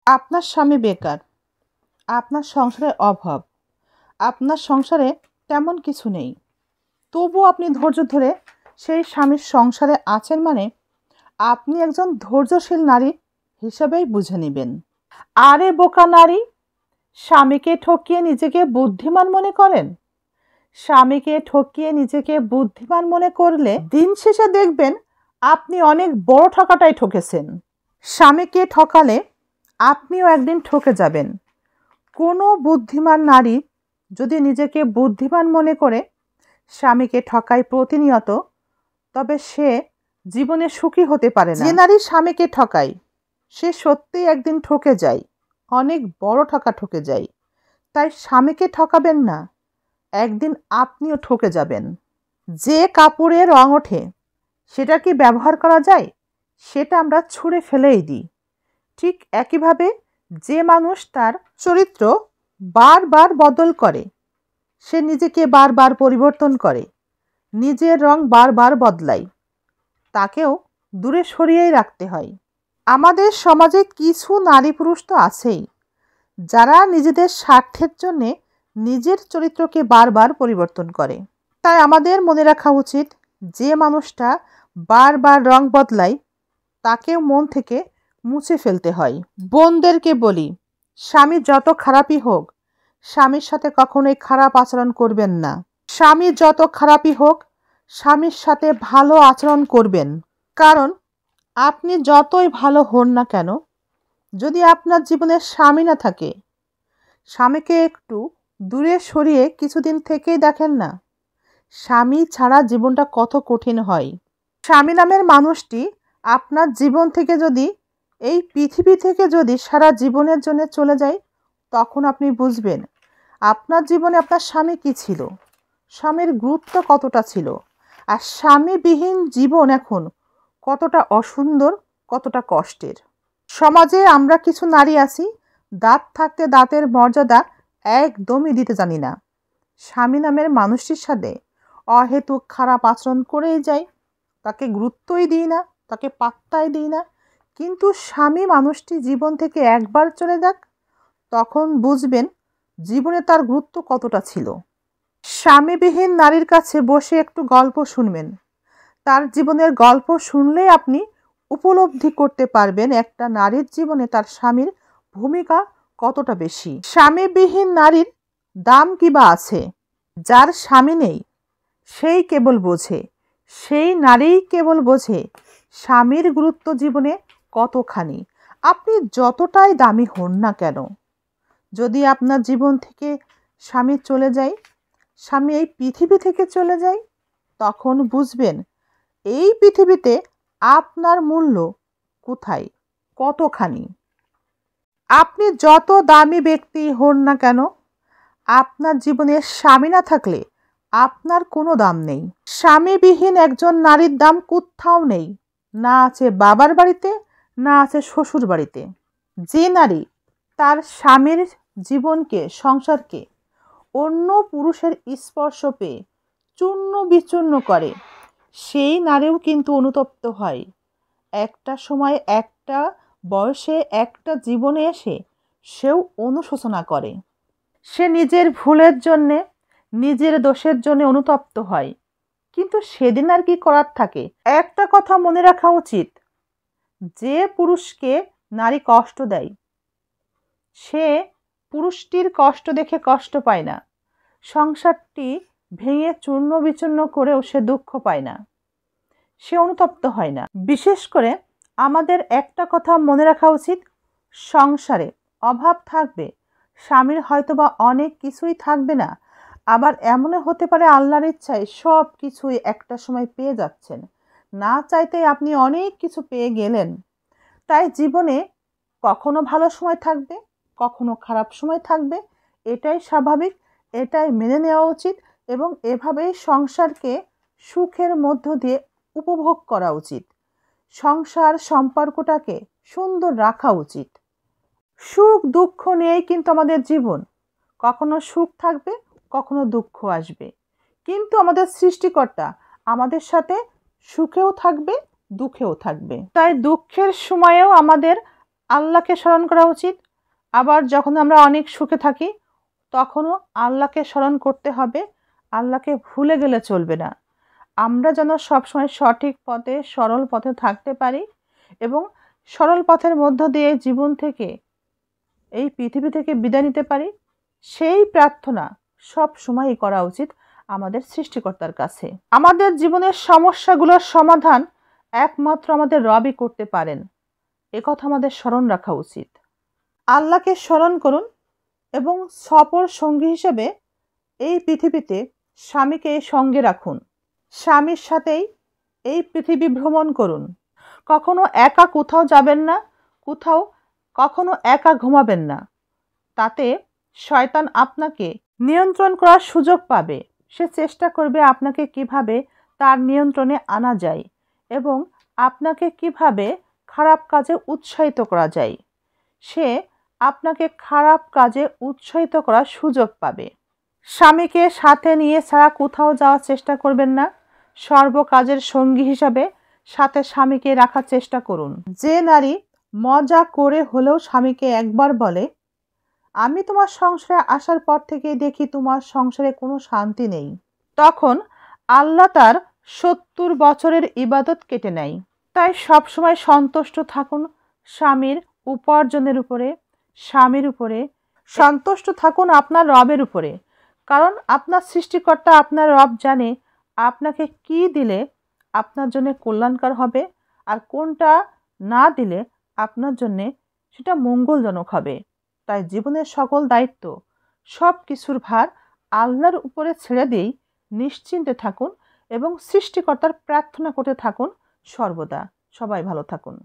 আপনার স্বামী বেকার, আপনার সংসারে অভাব, আপনার সংসারে তেমন কিছু নেই, তবুও আপনি ধৈর্য ধরে সেই স্বামীর সংসারে আছেন মানে আপনি একজন ধৈর্যশীল নারী হিসাবেই বুঝে নেবেন। আরে বোকা নারী, স্বামীকে ঠকিয়ে নিজেকে বুদ্ধিমান মনে করেন? স্বামীকে ঠকিয়ে নিজেকে বুদ্ধিমান মনে করলে দিন শেষে দেখবেন আপনি অনেক বড় ঠকাটাই ঠকেছেন। স্বামীকে ঠকালে আপনিও একদিন ঠকে যাবেন। কোনো বুদ্ধিমান নারী যদি নিজেকে বুদ্ধিমান মনে করে স্বামীকে ঠকায় প্রতিনিয়ত, তবে সে জীবনে সুখী হতে পারে না। যে নারী স্বামীকে ঠকায় সে সত্যিই একদিন ঠকে যায়, অনেক বড় ঠকে যায়। তাই স্বামীকে ঠকাবেন না, একদিন আপনিও ঠকে যাবেন। যে কাপড়ে রং ওঠে সেটা কি ব্যবহার করা যায়? সেটা আমরা ছুঁড়ে ফেলেই দিই। ঠিক একইভাবে যে মানুষ তার চরিত্র বারবার বদল করে, সে নিজেকে বারবার পরিবর্তন করে, নিজের রং বারবার বদলায়, তাকেও দূরে সরিয়েই রাখতে হয়। আমাদের সমাজে কিছু নারী পুরুষ তো আছেই যারা নিজেদের স্বার্থের জন্যে নিজের চরিত্রকে বারবার পরিবর্তন করে। তাই আমাদের মনে রাখা উচিত, যে মানুষটা বারবার রং বদলায় তাকেও মন থেকে মুছে ফেলতে হয়। বোনদেরকে বলি, স্বামী যত খারাপই হোক স্বামীর সাথে কখনোই খারাপ আচরণ করবেন না। স্বামী যত খারাপই হোক স্বামীর সাথে ভালো আচরণ করবেন। কারণ আপনি যতই ভালো হন না কেন, যদি আপনার জীবনে স্বামী না থাকে, স্বামীকে একটু দূরে সরিয়ে কিছুদিন থেকেই দেখেন না, স্বামী ছাড়া জীবনটা কত কঠিন হয়। স্বামী নামের মানুষটি আপনার জীবন থেকে যদি, এই পৃথিবী থেকে যদি সারা জীবনের জন্য চলে যায়, তখন আপনি বুঝবেন আপনার জীবনে আপনার স্বামী কী ছিল, স্বামীর গুরুত্ব কতটা ছিল, আর স্বামীবিহীন জীবন এখন কতটা অসুন্দর, কতটা কষ্টের। সমাজে আমরা কিছু নারী আছি, দাঁত থাকতে দাঁতের মর্যাদা একদমই দিতে জানি না। স্বামী নামের মানুষটির সাথে অহেতুক খারাপ আচরণ করেই যাই, তাকে গুরুত্বই দিই না, তাকে পাত্তাই দিই না। কিন্তু স্বামী মানুষটি জীবন থেকে একবার চলে যাক, তখন বুঝবেন জীবনে তার গুরুত্ব কতটা ছিল। স্বামীবিহীন নারীর কাছে বসে একটু গল্প শুনবেন, তার জীবনের গল্প শুনলেই আপনি উপলব্ধি করতে পারবেন একটা নারীর জীবনে তার স্বামীর ভূমিকা কতটা বেশি। স্বামীবিহীন নারীর দাম কিবা আছে? যার স্বামী নেই সেই কেবল বোঝে, সেই নারীই কেবল বোঝে স্বামীর গুরুত্ব জীবনে কতখানি। আপনি যতটাই দামি হন না কেন, যদি আপনার জীবন থেকে স্বামী চলে যায়, স্বামী এই পৃথিবী থেকে চলে যায়, তখন বুঝবেন এই পৃথিবীতে আপনার মূল্য কোথায়, কতখানি। আপনি যত দামি ব্যক্তি হন না কেন, আপনার জীবনে স্বামী না থাকলে আপনার কোনো দাম নেই। স্বামীবিহীন একজন নারীর দাম কোথাও নেই, না আছে বাবার বাড়িতে, না আছে শ্বশুর বাড়িতে। যে নারী তার স্বামীর জীবনকে, সংসারকে অন্য পুরুষের স্পর্শ পেয়ে চূর্ণ বিচূর্ণ করে, সেই নারীও কিন্তু অনুতপ্ত হয়। একটা সময়, একটা বয়সে, একটা জীবনে এসে সেও অনুশোচনা করে। সে নিজের ভুলের জন্যে, নিজের দোষের জন্য অনুতপ্ত হয়, কিন্তু সেদিন আর কি করার থাকে। একটা কথা মনে রাখা উচিত, যে পুরুষকে নারী কষ্ট দেয় সে পুরুষটির কষ্ট দেখে কষ্ট পায় না, সংসারটি ভেঙে চূর্ণ বিচূর্ণ করেও সে দুঃখ পায় না, সে অনুতপ্ত হয় না। বিশেষ করে আমাদের একটা কথা মনে রাখা উচিত, সংসারে অভাব থাকবে, স্বামীর হয়তোবা অনেক কিছুই থাকবে না, আবার এমনও হতে পারে আল্লাহর ইচ্ছায় সব কিছুই একটা সময় পেয়ে যাচ্ছেন, না চাইতেই আপনি অনেক কিছু পেয়ে গেলেন। তাই জীবনে কখনো ভালো সময় থাকবে, কখনো খারাপ সময় থাকবে, এটাই স্বাভাবিক, এটাই মেনে নেওয়া উচিত, এবং এভাবেই সংসারকে সুখের মধ্য দিয়ে উপভোগ করা উচিত। সংসার সম্পর্কটাকে সুন্দর রাখা উচিত। সুখ দুঃখ নিয়েই কিন্তু আমাদের জীবন, কখনো সুখ থাকবে, কখনো দুঃখ আসবে, কিন্তু আমাদের সৃষ্টিকর্তা আমাদের সাথে সুখেও থাকবে, দুঃখেও থাকবে। তাই দুঃখের সময়েও আমাদের আল্লাহকে স্মরণ করা উচিত। আবার যখন আমরা অনেক সুখে থাকি তখনও আল্লাহকে স্মরণ করতে হবে, আল্লাহকে ভুলে গেলে চলবে না। আমরা যেন সবসময় সঠিক পথে, সরল পথে থাকতে পারি এবং সরল পথের মধ্য দিয়ে জীবন থেকে, এই পৃথিবী থেকে বিদায় নিতে পারি, সেই প্রার্থনা সব সময়ই করা উচিত আমাদের সৃষ্টিকর্তার কাছে। আমাদের জীবনের সমস্যাগুলোর সমাধান একমাত্র আমাদের রবই করতে পারেন, একথা আমাদের স্মরণ রাখা উচিত। আল্লাহকে স্মরণ করুন এবং সফর সঙ্গী হিসেবে এই পৃথিবীতে স্বামীকে সঙ্গে রাখুন। স্বামীর সাথেই এই পৃথিবী ভ্রমণ করুন। কখনো একা কোথাও যাবেন না, কখনো একা ঘুমাবেন না। তাতে শয়তান আপনাকে নিয়ন্ত্রণ করার সুযোগ পাবে। সে চেষ্টা করবে আপনাকে কিভাবে তার নিয়ন্ত্রণে আনা যায় এবং আপনাকে কিভাবে খারাপ কাজে উৎসাহিত করা যায়। সে আপনাকে খারাপ কাজে উৎসাহিত করার সুযোগ পাবে। স্বামীকে সাথে নিয়ে ছাড়া কোথাও যাওয়ার চেষ্টা করবেন না। সর্বকাজের সঙ্গী হিসাবে সাথে স্বামীকে রাখার চেষ্টা করুন। যে নারী মজা করে হলেও স্বামীকে একবার বলে, আমি তোমার সংসারে আসার পর থেকে দেখি তোমার সংসারে কোনো শান্তি নেই, তখন আল্লাহ তার 70 বছরের ইবাদত কেটে নেয়। তাই সবসময় সন্তুষ্ট থাকুন স্বামীর উপার্জনের উপরে, স্বামীর উপরে। সন্তুষ্ট থাকুন আপনার রবের উপরে, কারণ আপনার সৃষ্টিকর্তা, আপনার রব জানে আপনাকে কি দিলে আপনার জন্য কল্যাণকর হবে আর কোনটা না দিলে আপনার জন্যে সেটা মঙ্গলজনক হবে। তাই জীবনের সকল দায়িত্ব, সব কিছুর ভার আল্লাহর উপরে ছেড়ে দিয়েই নিশ্চিন্তে থাকুন এবং সৃষ্টিকর্তার প্রার্থনা করতে থাকুন সর্বদা। সবাই ভালো থাকুন।